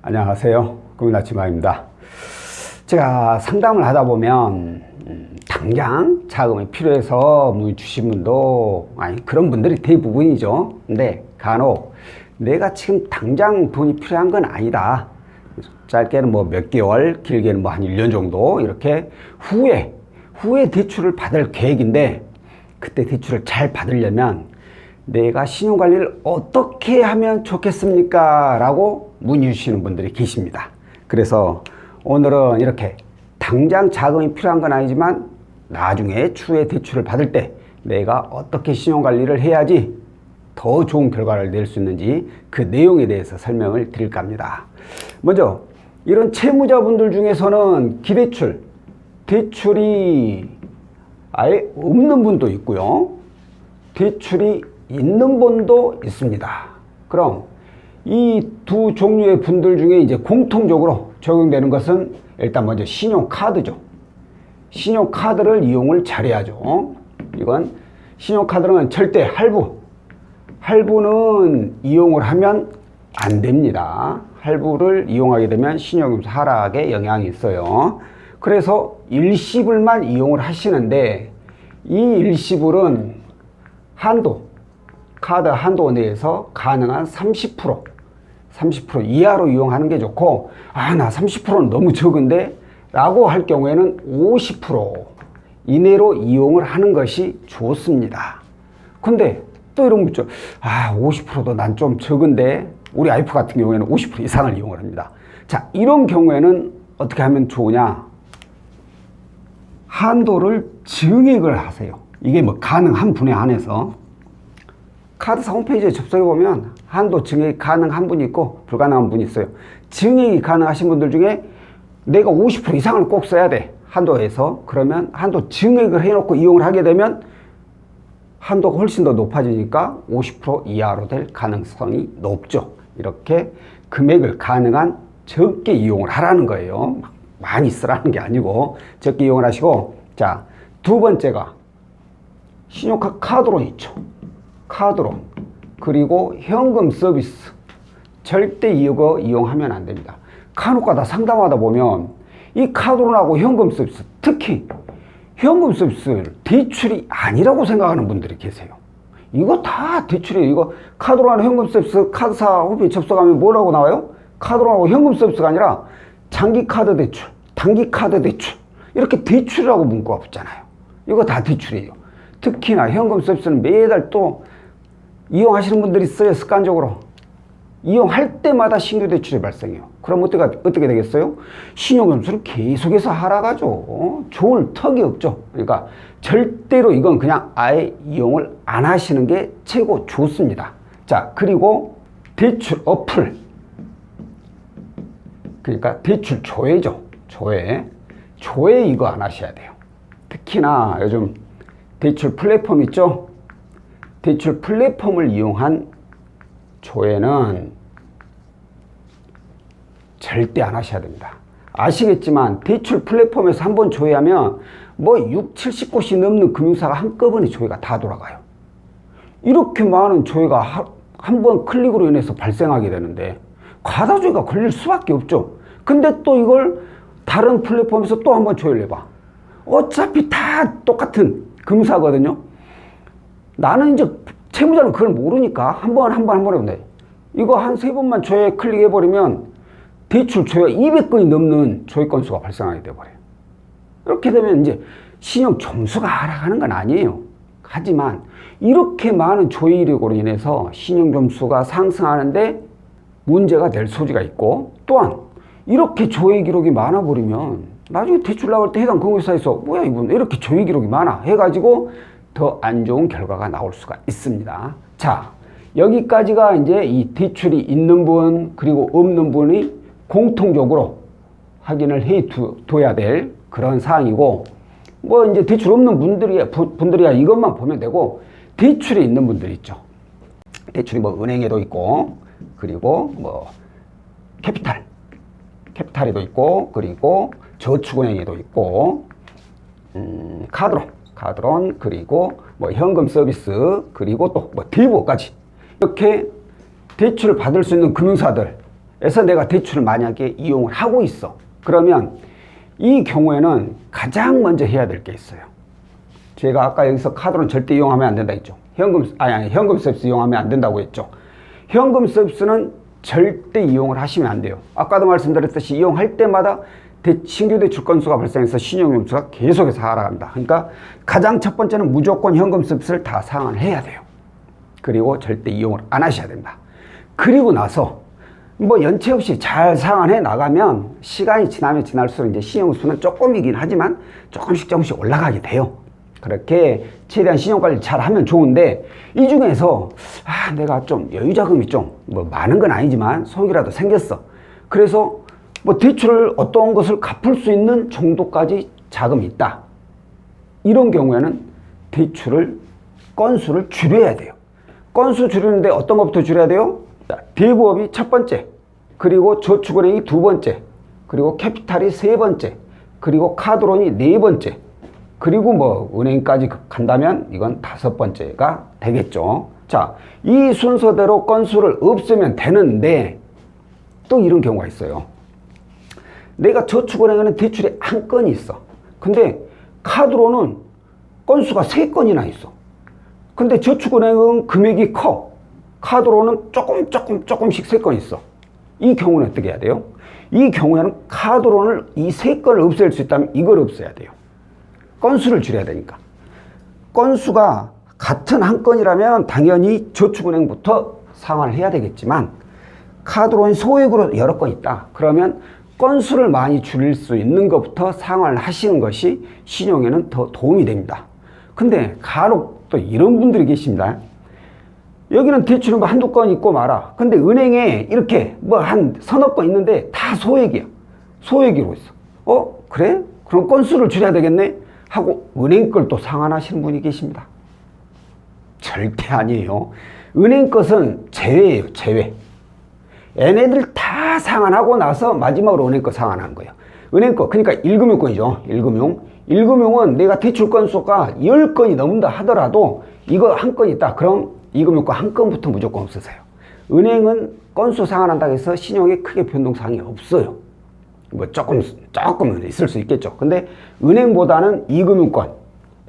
안녕하세요. 고민아침마입니다. 제가 상담을 하다 보면 당장 자금이 필요해서 문의 주신 분도 그런 분들이 대부분이죠. 근데 간혹 내가 지금 당장 돈이 필요한 건 아니다. 짧게는 뭐 몇 개월, 길게는 뭐 한 1년 정도 이렇게 후에 대출을 받을 계획인데 그때 대출을 잘 받으려면 내가 신용관리를 어떻게 하면 좋겠습니까? 라고 문의 주시는 분들이 계십니다. 그래서 오늘은 이렇게 당장 자금이 필요한 건 아니지만 나중에 추후에 대출을 받을 때 내가 어떻게 신용관리를 해야지 더 좋은 결과를 낼 수 있는지 그 내용에 대해서 설명을 드릴까 합니다. 먼저 이런 채무자분들 중에서는 기대출, 대출이 아예 없는 분도 있고요. 대출이 있는 분도 있습니다. 그럼 이 두 종류의 분들 중에 이제 공통적으로 적용되는 것은 일단 먼저 신용카드죠. 신용카드를 이용을 잘해야죠. 이건 신용카드는 절대 할부는 이용을 하면 안 됩니다. 할부를 이용하게 되면 신용점수 하락에 영향이 있어요. 그래서 일시불만 이용을 하시는데 이 일시불은 카드 한도 내에서 가능한 30% 이하로 이용하는 게 좋고, 나 30%는 너무 적은데 라고 할 경우에는 50% 이내로 이용을 하는 것이 좋습니다. 근데 또 이런 거 있죠. 50%도 난 좀 적은데, 우리 와이프 같은 경우에는 50% 이상을 이용을 합니다. 자, 이런 경우에는 어떻게 하면 좋으냐? 한도를 증액을 하세요. 이게 뭐 가능한 분에 한해서 카드사 홈페이지에 접속해보면 한도 증액이 가능한 분이 있고 불가능한 분이 있어요. 증액이 가능하신 분들 중에 내가 50% 이상을 꼭 써야 돼. 한도에서. 그러면 한도 증액을 해놓고 이용을 하게 되면 한도가 훨씬 더 높아지니까 50% 이하로 될 가능성이 높죠. 이렇게 금액을 가능한 적게 이용을 하라는 거예요. 많이 쓰라는 게 아니고 적게 이용을 하시고, 자, 두 번째가 신용카드 카드론 있죠. 카드론 그리고 현금 서비스 절대 이거 이용하면 안 됩니다. 간혹가다 상담하다 보면 이 카드론하고 현금 서비스, 특히 현금 서비스를 대출이 아니라고 생각하는 분들이 계세요. 이거 다 대출이에요. 이거 카드론하고 현금 서비스 카드사 홈페이지 접속하면 뭐라고 나와요? 카드론하고 현금 서비스가 아니라 장기 카드 대출, 단기 카드 대출, 이렇게 대출이라고 문구가 붙잖아요. 이거 다 대출이에요. 특히나 현금 서비스는 매달 또 이용하시는 분들이 있어요. 습관적으로 이용할 때마다 신규 대출이 발생해요. 그럼 어떻게 되겠어요? 신용점수를 계속해서 하락하죠. 좋을 턱이 없죠. 그러니까 절대로 이건 그냥 아예 이용을 안 하시는 게 최고 좋습니다. 자, 그리고 대출 어플, 그러니까 대출 조회죠. 조회 이거 안 하셔야 돼요. 특히나 요즘 대출 플랫폼 있죠. 대출 플랫폼을 이용한 조회는 절대 안 하셔야 됩니다. 아시겠지만 대출 플랫폼에서 한번 조회하면 뭐 6, 70곳이 넘는 금융사가 한꺼번에 조회가 다 돌아가요. 이렇게 많은 조회가 한 번 클릭으로 인해서 발생하게 되는데 과다조회가 걸릴 수밖에 없죠. 근데 또 이걸 다른 플랫폼에서 또 한번 조회를 해봐. 어차피 다 똑같은 금융사거든요. 나는 이제 채무자는 그걸 모르니까 한 번 해보는데 이거 한 3번만 조회 클릭해버리면 대출 조회가 200건이 넘는 조회 건수가 발생하게 돼버려요. 이렇게 되면 이제 신용 점수가 하락하는 건 아니에요. 하지만 이렇게 많은 조회 이력으로 인해서 신용 점수가 상승하는데 문제가 될 소지가 있고, 또한 이렇게 조회 기록이 많아버리면 나중에 대출 나올 때 해당 금융사에서 뭐야 이분 이렇게 조회 기록이 많아 해가지고 더 안 좋은 결과가 나올 수가 있습니다. 자, 여기까지가 이제 이 대출이 있는 분 그리고 없는 분이 공통적으로 확인을 해 둬야 될 그런 사항이고, 뭐 이제 대출 없는 분들이야 이것만 보면 되고, 대출이 있는 분들이 있죠. 대출이 뭐 은행에도 있고, 그리고 뭐 캐피탈에도 있고, 그리고 저축은행에도 있고, 카드론, 그리고 뭐 현금 서비스, 그리고 또 뭐 대부업까지 이렇게 대출을 받을 수 있는 금융사들에 에서 내가 대출을 만약에 이용을 하고 있어. 그러면 이 경우에는 가장 먼저 해야 될 게 있어요. 제가 아까 여기서 카드로는 절대 이용하면 안 된다 했죠. 현금 서비스 이용하면 안 된다고 했죠. 현금 서비스는 절대 이용을 하시면 안 돼요. 아까도 말씀드렸듯이 이용할 때마다 신규 대출 건수가 발생해서 신용점수가 계속해서 하락합니다. 그러니까 가장 첫 번째는 무조건 현금 서비스를 다 상환해야 돼요. 그리고 절대 이용을 안 하셔야 됩니다. 그리고 나서 뭐 연체 없이 잘 상환해 나가면 시간이 지나면 지날수록 이제 신용수는 조금이긴 하지만 조금씩 올라가게 돼요. 그렇게 최대한 신용관리 잘 하면 좋은데, 이 중에서 내가 좀 여유자금이 좀 뭐 많은 건 아니지만 소액이라도 생겼어. 그래서 뭐 대출을 어떤 것을 갚을 수 있는 정도까지 자금이 있다. 이런 경우에는 대출을 건수를 줄여야 돼요. 건수 줄이는데 어떤 것부터 줄여야 돼요? 대부업이 첫 번째, 그리고 저축은행이 두 번째, 그리고 캐피탈이 세 번째, 그리고 카드론이 네 번째, 그리고 뭐 은행까지 간다면 이건 다섯 번째가 되겠죠. 자, 이 순서대로 건수를 없애면 되는데 또 이런 경우가 있어요. 내가 저축은행에는 대출이 한 건이 있어. 근데 카드로는 건수가 세 건이나 있어. 근데 저축은행은 금액이 커. 카드로는 조금씩 세 건 있어. 이 경우는 어떻게 해야 돼요? 이 경우에는 카드론을 이 세 건을 없앨 수 있다면 이걸 없애야 돼요. 건수를 줄여야 되니까. 건수가 같은 한 건이라면 당연히 저축은행부터 상환을 해야 되겠지만, 카드론이 소액으로 여러 건 있다. 그러면 건수를 많이 줄일 수 있는 것부터 상환을 하시는 것이 신용에는 더 도움이 됩니다. 근데 간혹 또 이런 분들이 계십니다. 여기는 대출은 뭐 한두 건 있고 말아. 근데 은행에 이렇게 뭐 한 서너 건 있는데 다 소액이야. 소액이로 있어. 그래? 그럼 건수를 줄여야 되겠네? 하고 은행 걸 또 상환하시는 분이 계십니다. 절대 아니에요. 은행 것은 제외예요, 제외. 얘네들 다 상환하고 나서 마지막으로 은행 거 상환하는 거예요. 은행 거, 그러니까 1금융권이죠. 1금융. 1금융은 내가 대출 건수가 10건이 넘는다 하더라도 이거 한 건 있다. 그럼 2금융권 한 건부터 무조건 없으세요. 은행은 건수 상환한다고 해서 신용에 크게 변동사항이 없어요. 뭐 조금은 있을 수 있겠죠. 근데 은행보다는 2금융권,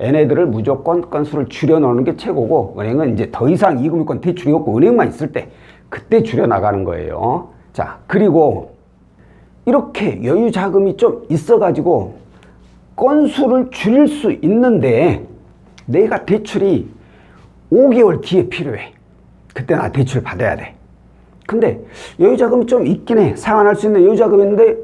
얘네들을 무조건 건수를 줄여놓는 게 최고고, 은행은 이제 더 이상 2금융권 대출이 없고 은행만 있을 때 그때 줄여나가는 거예요. 자, 그리고 이렇게 여유 자금이 좀 있어가지고 건수를 줄일 수 있는데 내가 대출이 5개월 뒤에 필요해. 그때 나 대출 받아야 돼. 근데 여유자금이 좀 있긴 해. 상환할 수 있는 여유자금이 있는데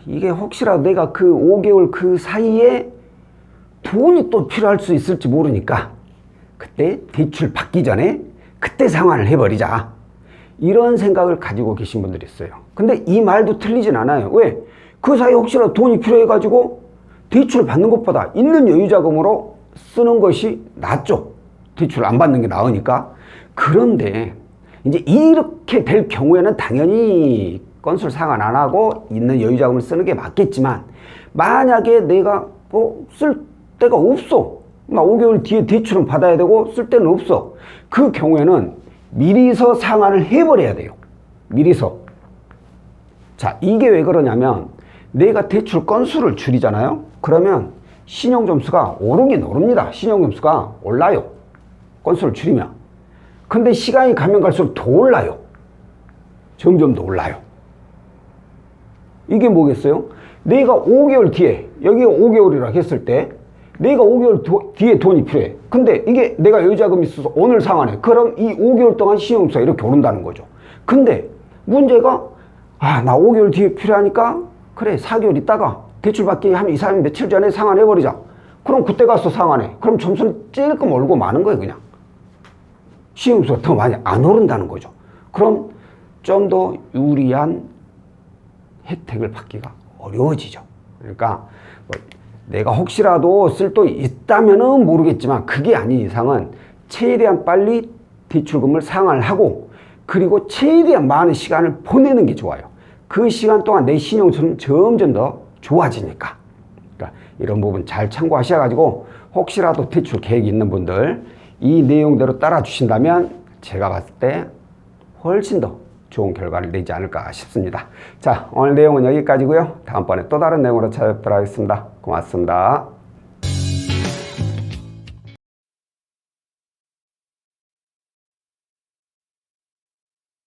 이게 혹시라도 내가 그 5개월 그 사이에 돈이 또 필요할 수 있을지 모르니까 그때 대출 받기 전에 그때 상환을 해버리자. 이런 생각을 가지고 계신 분들이 있어요. 근데 이 말도 틀리진 않아요. 왜? 그 사이에 혹시라도 돈이 필요해가지고 대출을 받는 것보다 있는 여유자금으로 쓰는 것이 낫죠. 대출을 안 받는 게 나으니까. 그런데 이제 이렇게 될 경우에는 당연히 건수를 상환 안 하고 있는 여유자금을 쓰는 게 맞겠지만, 만약에 내가 쓸 데가 없어. 나 5개월 뒤에 대출은 받아야 되고 쓸 데는 없어. 그 경우에는 미리서 상환을 해버려야 돼요. 미리서. 자, 이게 왜 그러냐면 내가 대출 건수를 줄이잖아요. 그러면 신용점수가 오르긴 오릅니다. 신용점수가 올라요. 건수를 줄이면. 근데 시간이 가면 갈수록 더 올라요. 점점 더 올라요. 이게 뭐겠어요? 내가 5개월 뒤에, 여기가 5개월이라 했을 때 내가 5개월 뒤에 돈이 필요해. 근데 이게 내가 여유자금이 있어서 오늘 상환해. 그럼 이 5개월 동안 신용점수가 이렇게 오른다는 거죠. 근데 문제가 나 5개월 뒤에 필요하니까 그래 4개월 있다가 대출 받기 한 2, 3일 며칠 전에 상환해버리자. 그럼 그때 가서 상환해. 그럼 점수는 찔끔 오르고 마는 거예요. 그냥 신용점수가 더 많이 안 오른다는 거죠. 그럼 좀 더 유리한 혜택을 받기가 어려워지죠. 그러니까 내가 혹시라도 쓸 돈이 있다면은 모르겠지만 그게 아닌 이상은 최대한 빨리 대출금을 상환을 하고, 그리고 최대한 많은 시간을 보내는 게 좋아요. 그 시간 동안 내 신용은 점점 더 좋아지니까. 그러니까 이런 부분 잘 참고하셔가지고 혹시라도 대출 계획이 있는 분들 이 내용대로 따라 주신다면 제가 봤을 때 훨씬 더 좋은 결과를 내지 않을까 싶습니다. 자, 오늘 내용은 여기까지고요. 다음번에 또 다른 내용으로 찾아뵙도록 하겠습니다. 고맙습니다.